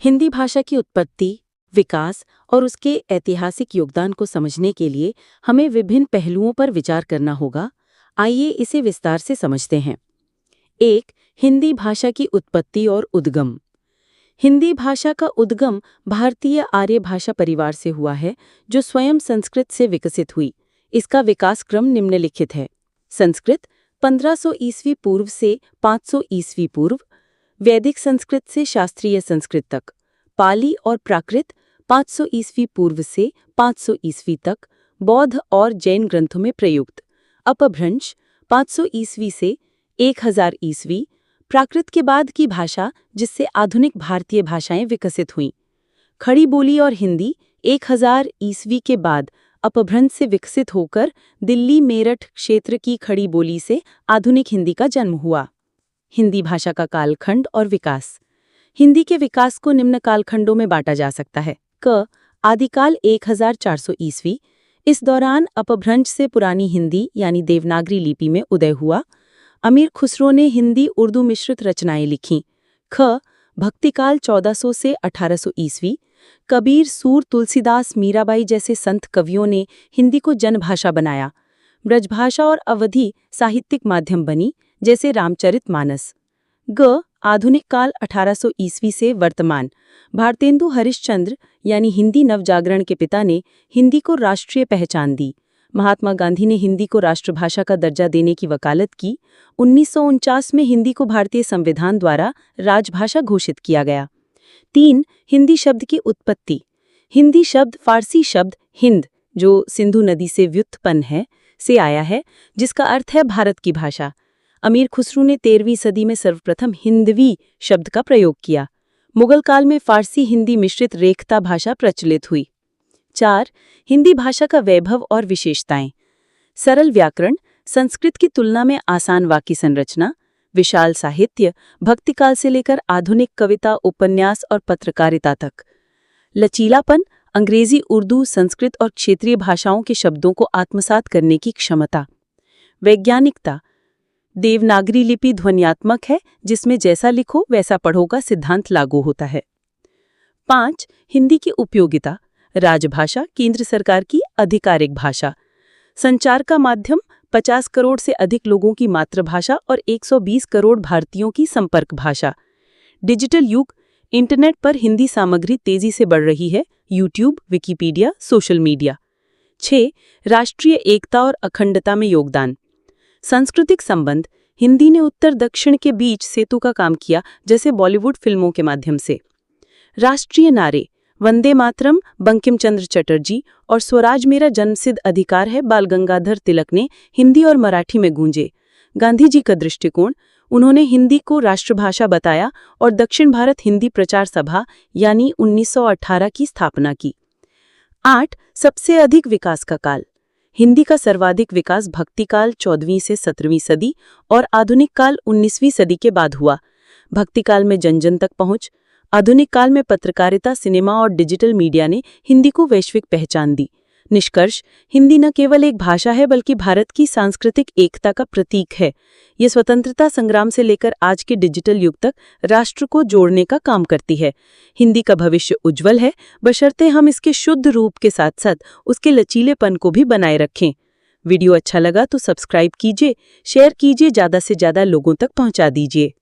हिंदी भाषा की उत्पत्ति, विकास और उसके ऐतिहासिक योगदान को समझने के लिए हमें विभिन्न पहलुओं पर विचार करना होगा। आइए इसे विस्तार से समझते हैं। 1. हिंदी भाषा की उत्पत्ति और उद्गम। हिंदी भाषा का उद्गम भारतीय आर्य भाषा परिवार से हुआ है, जो स्वयं संस्कृत से विकसित हुई। इसका विकास क्रम निम्नलिखित है। संस्कृत 1500 ईस्वी पूर्व से 500 ईस्वी पूर्व, वैदिक संस्कृत से शास्त्रीय संस्कृत तक, पाली और प्राकृत 500 ईस्वी पूर्व से 500 ईस्वी तक, बौद्ध और जैन ग्रंथों में प्रयुक्त, अपभ्रंश 500 ईस्वी से 1000 ईस्वी, प्राकृत के बाद की भाषा जिससे आधुनिक भारतीय भाषाएं विकसित हुईं। खड़ी बोली और हिंदी 1000 ईस्वी के बाद अपभ्रंश से विकसित होकर दिल्ली मेरठ क्षेत्र की खड़ी बोली से आधुनिक हिंदी का जन्म हुआ। हिंदी भाषा का कालखंड और विकास। हिंदी के विकास को निम्न कालखंडों में बांटा जा सकता है। क. आदिकाल 1400 ईस्वी। इस दौरान अपभ्रंश से पुरानी हिंदी यानी देवनागरी लिपि में उदय हुआ। अमीर खुसरो ने हिंदी उर्दू मिश्रित रचनाएं लिखीं। ख. भक्तिकाल 1400 से 1800 ईस्वी। कबीर, सूर, तुलसीदास, मीराबाई जैसे संत कवियों ने हिंदी को जनभाषा बनाया। ब्रजभाषा और अवधी साहित्यिक माध्यम बनी, जैसे रामचरितमानस। ग. आधुनिक काल 1800 ईस्वी से वर्तमान। भारतेंदु हरिश्चंद्र यानी हिंदी नवजागरण के पिता ने हिंदी को राष्ट्रीय पहचान दी। महात्मा गांधी ने हिंदी को राष्ट्रभाषा का दर्जा देने की वकालत की। 1949 में हिंदी को भारतीय संविधान द्वारा राजभाषा घोषित किया गया। 3. हिंदी शब्द की उत्पत्ति। हिंदी शब्द फारसी शब्द हिंद, जो सिंधु नदी से व्युत्पन्न है, से आया है, जिसका अर्थ है भारत की भाषा। अमीर खुसरो ने 13वीं सदी में सर्वप्रथम हिंदवी शब्द का प्रयोग किया। मुगल काल में फारसी हिंदी मिश्रित रेखता भाषा प्रचलित हुई। 4. हिंदी भाषा का वैभव और विशेषताएं। सरल व्याकरण, संस्कृत की तुलना में आसान वाक्य संरचना, विशाल साहित्य, भक्तिकाल से लेकर आधुनिक कविता, उपन्यास और पत्रकारिता तक। लचीलापन, अंग्रेजी, उर्दू, संस्कृत और क्षेत्रीय भाषाओं के शब्दों को आत्मसात करने की क्षमता। वैज्ञानिकता, देवनागरी लिपि ध्वन्यात्मक है, जिसमें जैसा लिखो वैसा पढ़ो का सिद्धांत लागू होता है। 5. हिंदी की उपयोगिता। राजभाषा, केंद्र सरकार की आधिकारिक भाषा। संचार का माध्यम, 50 करोड़ से अधिक लोगों की मातृभाषा और 120 करोड़ भारतीयों की संपर्क भाषा। डिजिटल युग, इंटरनेट पर हिंदी सामग्री तेजी से बढ़ रही है। YouTube, Wikipedia, social media. 6. राष्ट्रीय एकता और अखंडता में योगदान। सांस्कृतिक संबंध, हिंदी ने उत्तर दक्षिण के बीच सेतु का काम किया, जैसे बॉलीवुड फिल्मों के माध्यम से। राष्ट्रीय नारे, वंदे मातरम बंकिम चंद्र चटर्जी और स्वराज मेरा जन्मसिद्ध अधिकार है बाल गंगाधर तिलक ने हिंदी और मराठी में गूंजे। गांधी जी का दृष्टिकोण, उन्होंने हिंदी को राष्ट्रभाषा बताया और दक्षिण भारत हिंदी प्रचार सभा यानी 1918 की स्थापना की। 8. सबसे अधिक विकास का काल। हिंदी का सर्वाधिक विकास भक्तिकाल 14वीं से 17वीं सदी और आधुनिक काल 19वीं सदी के बाद हुआ। भक्तिकाल में जन जन तक पहुंच, आधुनिक काल में पत्रकारिता, सिनेमा और डिजिटल मीडिया ने हिंदी को वैश्विक पहचान दी। निष्कर्ष, हिंदी न केवल एक भाषा है बल्कि भारत की सांस्कृतिक एकता का प्रतीक है। ये स्वतंत्रता संग्राम से लेकर आज के डिजिटल युग तक राष्ट्र को जोड़ने का काम करती है। हिंदी का भविष्य उज्जवल है, बशर्ते हम इसके शुद्ध रूप के साथ साथ उसके लचीलेपन को भी बनाए रखें। वीडियो अच्छा लगा तो सब्सक्राइब कीजिए, शेयर कीजिए, ज़्यादा से ज़्यादा लोगों तक पहुँचा दीजिए।